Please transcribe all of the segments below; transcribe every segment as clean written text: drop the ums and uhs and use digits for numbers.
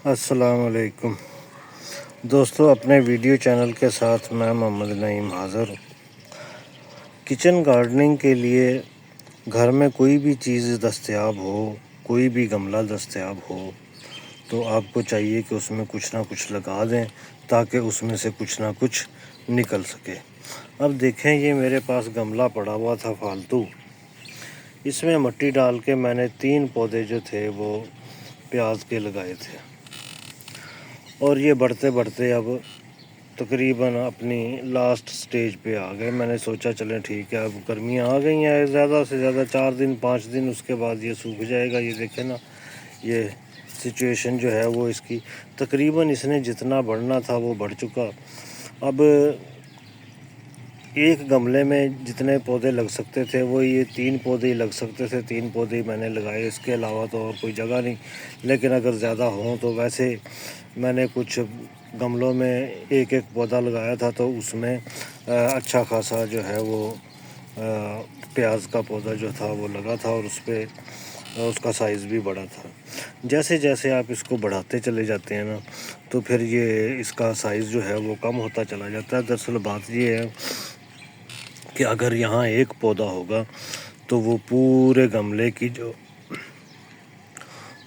السلام علیکم دوستو، اپنے ویڈیو چینل کے ساتھ میں محمد نعیم حاضر ہوں۔ کچن گارڈننگ کے لیے گھر میں کوئی بھی چیز دستیاب ہو، کوئی بھی گملہ دستیاب ہو تو آپ کو چاہیے کہ اس میں کچھ نہ کچھ لگا دیں تاکہ اس میں سے کچھ نہ کچھ نکل سکے۔ اب دیکھیں، یہ میرے پاس گملہ پڑا ہوا تھا فالتو، اس میں مٹی ڈال کے میں نے 3 پودے جو تھے وہ پیاز کے لگائے تھے، اور یہ بڑھتے بڑھتے اب تقریباً اپنی لاسٹ سٹیج پہ آ گئے۔ میں نے سوچا چلیں ٹھیک ہے، اب گرمیاں آ گئی ہیں، زیادہ سے زیادہ 4 دن 5 دن اس کے بعد یہ سوکھ جائے گا۔ یہ دیکھیں نا، یہ سچویشن جو ہے وہ اس کی تقریباً اس نے جتنا بڑھنا تھا وہ بڑھ چکا۔ اب ایک گملے میں جتنے پودے لگ سکتے تھے وہ یہ 3 پودے ہی لگ سکتے تھے، 3 پودے ہی میں نے لگائے، اس کے علاوہ تو اور کوئی جگہ نہیں۔ لیکن اگر زیادہ ہوں تو ویسے میں نے کچھ گملوں میں ایک پودا لگایا تھا تو اس میں اچھا خاصا جو ہے وہ پیاز کا پودا جو تھا وہ لگا تھا، اور اس پہ اس کا سائز بھی بڑا تھا۔ جیسے جیسے آپ اس کو بڑھاتے چلے جاتے ہیں نا تو پھر یہ اس کا سائز جو ہے وہ کم ہوتا چلا جاتا ہے۔ دراصل بات یہ ہے کہ اگر یہاں ایک پودا ہوگا تو وہ پورے گملے کی جو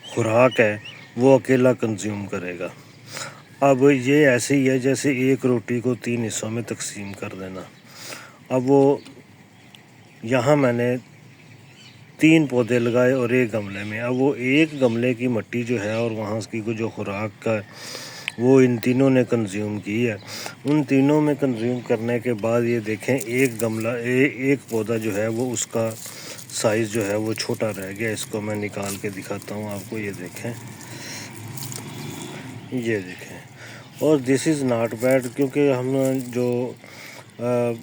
خوراک ہے وہ اکیلا کنزیوم کرے گا۔ اب یہ ایسے ہی ہے جیسے ایک روٹی کو 3 حصوں میں تقسیم کر دینا۔ اب وہ یہاں میں نے 3 پودے لگائے اور ایک گملے میں، اب وہ ایک گملے کی مٹی جو ہے اور وہاں اس کی جو خوراک کا وہ ان تینوں نے کنزیوم کی ہے۔ ان تینوں میں کنزیوم کرنے کے بعد یہ دیکھیں، ایک پودا جو ہے وہ اس کا سائز جو ہے وہ چھوٹا رہ گیا۔ اس کو میں نکال کے دکھاتا ہوں آپ کو، یہ دیکھیں، یہ دیکھیں۔ اور دس از ناٹ بیڈ، کیونکہ ہم جو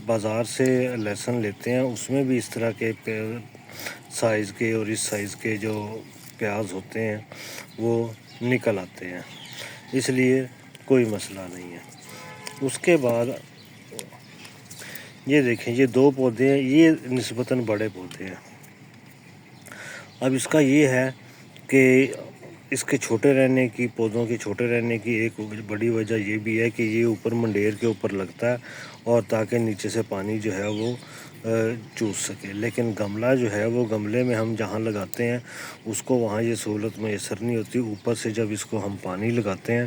بازار سے لہسن لیتے ہیں اس میں بھی اس طرح کے سائز کے اور اس سائز کے جو پیاز ہوتے ہیں وہ نکل آتے ہیں، اس لیے کوئی مسئلہ نہیں ہے۔ اس کے بعد یہ دیکھیں، یہ 2 پودے ہیں، یہ نسبتاً بڑے پودے ہیں۔ اب اس کا یہ ہے کہ اس کے چھوٹے رہنے کی، پودوں کے چھوٹے رہنے کی ایک بڑی وجہ یہ بھی ہے کہ یہ اوپر منڈیر کے اوپر لگتا ہے اور تاکہ نیچے سے پانی جو ہے وہ چوس سکے۔ لیکن گملہ جو ہے وہ گملے میں ہم جہاں لگاتے ہیں اس کو وہاں یہ سہولت میسر نہیں ہوتی۔ اوپر سے جب اس کو ہم پانی لگاتے ہیں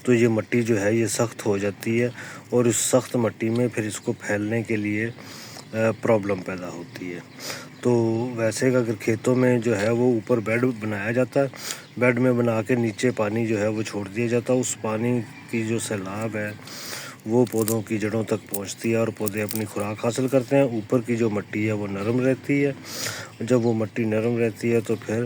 تو یہ مٹی جو ہے یہ سخت ہو جاتی ہے، اور اس سخت مٹی میں پھر اس کو پھیلنے کے لیے پرابلم پیدا ہوتی ہے۔ تو ویسے اگر کھیتوں میں جو ہے وہ اوپر بیڈ بنایا جاتا ہے، بیڈ میں بنا کے نیچے پانی جو ہے وہ چھوڑ دیا جاتا ہے، اس پانی کی جو سیلاب ہے وہ پودوں کی جڑوں تک پہنچتی ہے اور پودے اپنی خوراک حاصل کرتے ہیں۔ اوپر کی جو مٹی ہے وہ نرم رہتی ہے، جب وہ مٹی نرم رہتی ہے تو پھر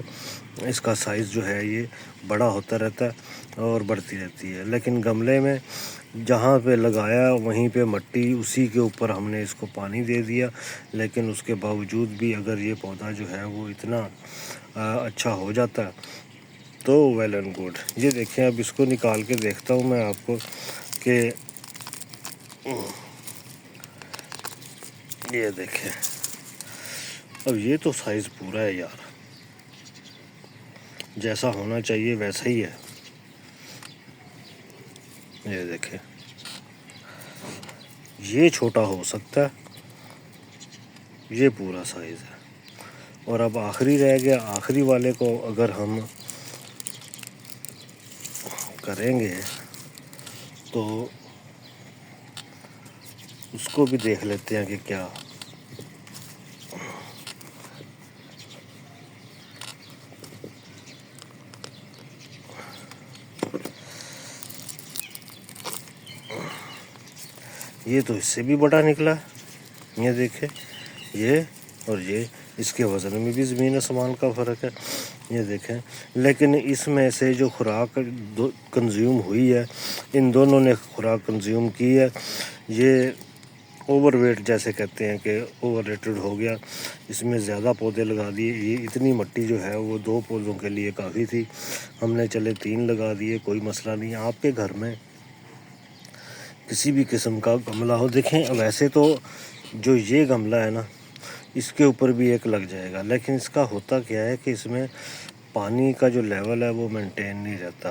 اس کا سائز جو ہے یہ بڑا ہوتا رہتا ہے اور بڑھتی رہتی ہے۔ لیکن گملے میں جہاں پہ لگایا وہیں پہ مٹی، اسی کے اوپر ہم نے اس کو پانی دے دیا، لیکن اس کے باوجود بھی اگر یہ پودا جو ہے وہ اتنا اچھا ہو جاتا ہے تو ویل اینڈ گڈ۔ یہ دیکھیں، اب اس کو نکال کے دیکھتا ہوں میں آپ کو کہ یہ دیکھیں، اب یہ تو سائز پورا ہے یار، جیسا ہونا چاہیے ویسا ہی ہے۔ یہ دیکھیں، یہ چھوٹا ہو سکتا ہے، یہ پورا سائز ہے۔ اور اب آخری رہ گیا، آخری والے کو اگر ہم کریں گے تو اس کو بھی دیکھ لیتے ہیں کہ کیا۔ یہ تو اس سے بھی بڑا نکلا، یہ دیکھیں، یہ اور یہ، اس کے وزن میں بھی زمین آسمان کا فرق ہے، یہ دیکھیں۔ لیکن اس میں سے جو خوراک کنزیوم ہوئی ہے، ان دونوں نے خوراک کنزیوم کی ہے، یہ اوور ویٹ جیسے کہتے ہیں کہ اوور ریٹڈ ہو گیا، اس میں زیادہ پودے لگا دیے۔ یہ اتنی مٹی جو ہے وہ 2 پودوں کے لیے کافی تھی، ہم نے چلے 3 لگا دیے، کوئی مسئلہ نہیں۔ آپ کے گھر میں کسی بھی قسم کا گملہ ہو، دیکھیں ویسے تو جو یہ گملہ ہے نا اس کے اوپر بھی ایک لگ جائے گا، لیکن اس کا ہوتا کیا ہے کہ اس میں پانی کا جو لیول ہے وہ مینٹین نہیں رہتا۔